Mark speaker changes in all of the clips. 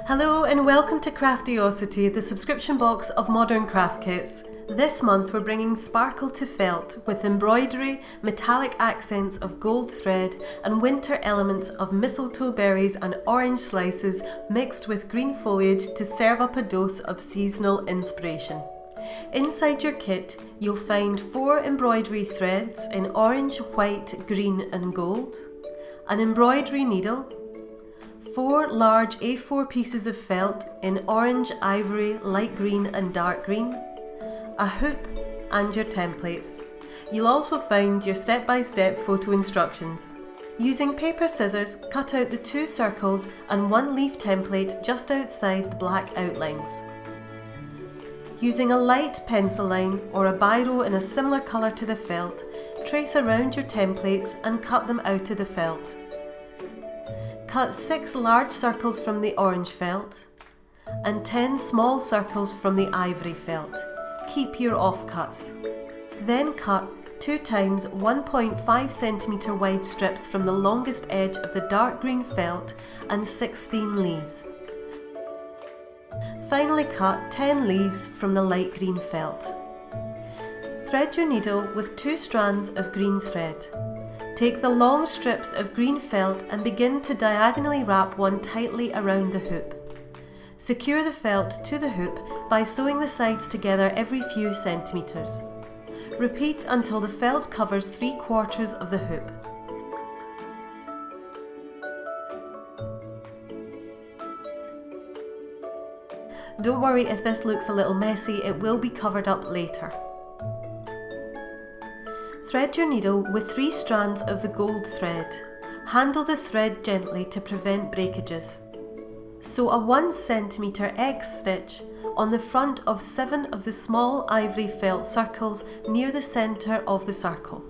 Speaker 1: Hello and welcome to Craftiosity, the subscription box of modern craft kits. This month we're bringing sparkle to felt with embroidery, metallic accents of gold thread and winter elements of mistletoe berries and orange slices mixed with green foliage to serve up a dose of seasonal inspiration. Inside your kit you'll find 4 embroidery threads in orange, white, green and gold, an embroidery needle, 4 large A4 pieces of felt in orange, ivory, light green and dark green, a hoop and your templates. You'll also find your step-by-step photo instructions. Using paper scissors, cut out the 2 circles and 1 leaf template just outside the black outlines. Using a light pencil line or a biro in a similar colour to the felt, trace around your templates and cut them out of the felt. Cut 6 large circles from the orange felt and 10 small circles from the ivory felt. Keep your offcuts. Then cut 2 times 1.5 cm wide strips from the longest edge of the dark green felt and 16 leaves. Finally cut 10 leaves from the light green felt. Thread your needle with 2 strands of green thread. Take the long strips of green felt and begin to diagonally wrap one tightly around the hoop. Secure the felt to the hoop by sewing the sides together every few centimetres. Repeat until the felt covers 3/4 of the hoop. Don't worry if this looks a little messy, it will be covered up later. Thread your needle with 3 strands of the gold thread. Handle the thread gently to prevent breakages. Sew a 1 cm X stitch on the front of 7 of the small ivory felt circles near the centre of the circle.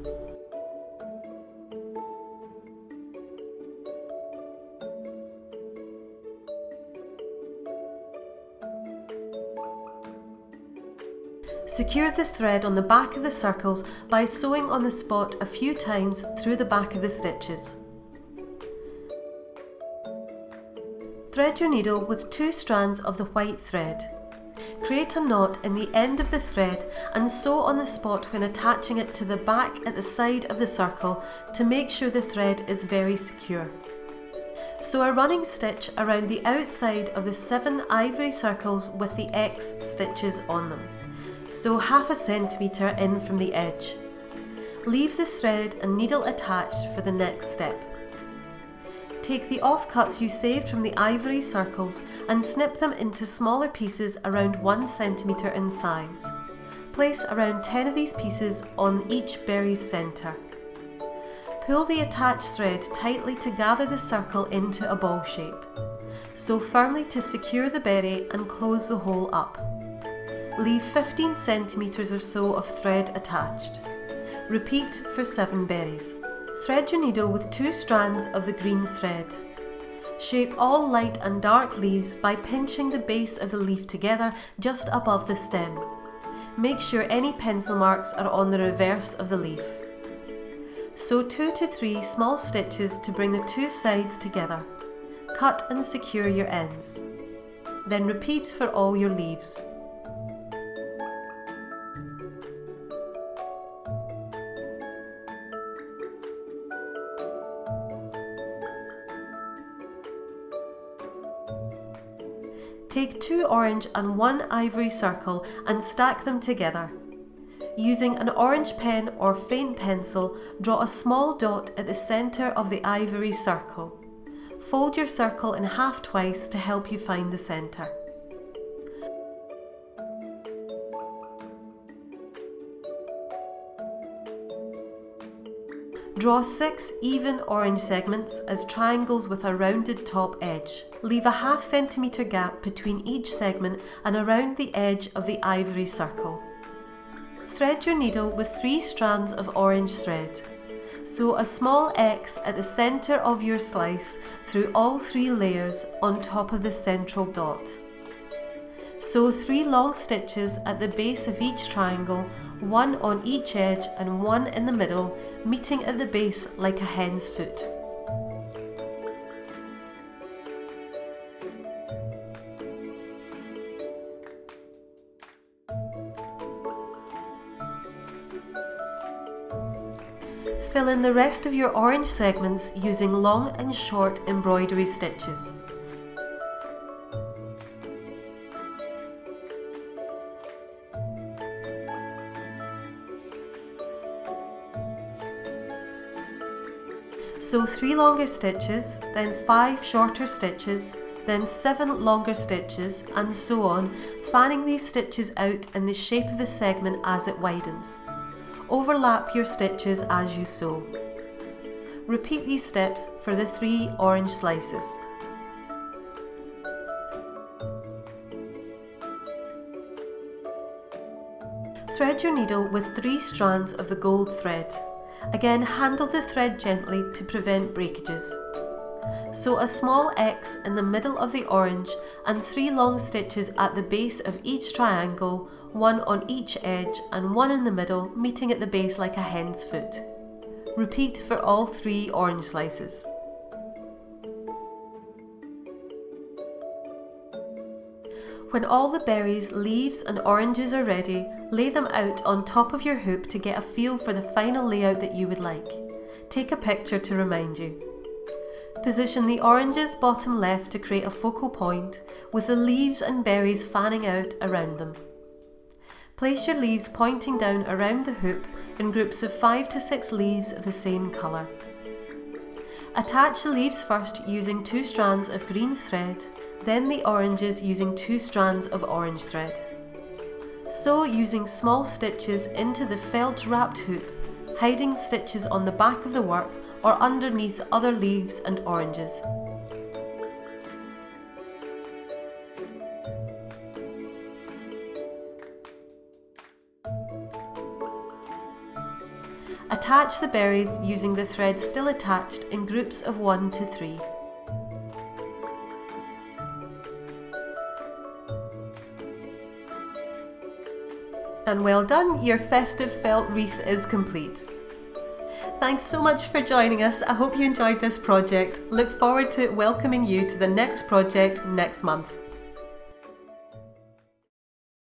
Speaker 1: Secure the thread on the back of the circles by sewing on the spot a few times through the back of the stitches. Thread your needle with 2 strands of the white thread. Create a knot in the end of the thread and sew on the spot when attaching it to the back at the side of the circle to make sure the thread is very secure. Sew a running stitch around the outside of the 7 ivory circles with the X stitches on them. Sew 1/2 centimetre in from the edge. Leave the thread and needle attached for the next step. Take the offcuts you saved from the ivory circles and snip them into smaller pieces around 1 centimetre in size. Place around 10 of these pieces on each berry's centre. Pull the attached thread tightly to gather the circle into a ball shape. Sew firmly to secure the berry and close the hole up. Leave 15 centimetres or so of thread attached. Repeat for 7 berries. Thread your needle with 2 strands of the green thread. Shape all light and dark leaves by pinching the base of the leaf together just above the stem. Make sure any pencil marks are on the reverse of the leaf. Sew 2 to 3 small stitches to bring the 2 sides together. Cut and secure your ends. Then repeat for all your leaves. Take 2 orange and 1 ivory circle and stack them together. Using an orange pen or faint pencil, draw a small dot at the centre of the ivory circle. Fold your circle in half twice to help you find the centre. Draw 6 even orange segments as triangles with a rounded top edge. Leave a 1/2 centimetre gap between each segment and around the edge of the ivory circle. Thread your needle with 3 strands of orange thread. Sew a small X at the centre of your slice through all 3 layers on top of the central dot. Sew 3 long stitches at the base of each triangle, 1 on each edge and 1 in the middle, meeting at the base like a hen's foot. Fill in the rest of your orange segments using long and short embroidery stitches. Sew 3 longer stitches, then 5 shorter stitches, then 7 longer stitches, and so on, fanning these stitches out in the shape of the segment as it widens. Overlap your stitches as you sew. Repeat these steps for the 3 orange slices. Thread your needle with 3 strands of the gold thread. Again, handle the thread gently to prevent breakages. Sew a small X in the middle of the orange and 3 long stitches at the base of each triangle, 1 on each edge and 1 in the middle, meeting at the base like a hen's foot. Repeat for all 3 orange slices. When all the berries, leaves and oranges are ready, lay them out on top of your hoop to get a feel for the final layout that you would like. Take a picture to remind you. Position the oranges bottom left to create a focal point, with the leaves and berries fanning out around them. Place your leaves pointing down around the hoop in groups of 5 to 6 leaves of the same colour. Attach the leaves first using 2 strands of green thread, then the oranges using 2 strands of orange thread. Sew using small stitches into the felt wrapped hoop, hiding stitches on the back of the work or underneath other leaves and oranges. Attach the berries using the thread still attached in groups of 1 to 3. And well done, your festive felt wreath is complete. Thanks so much for joining us. I hope you enjoyed this project. Look forward to welcoming you to the next project next month.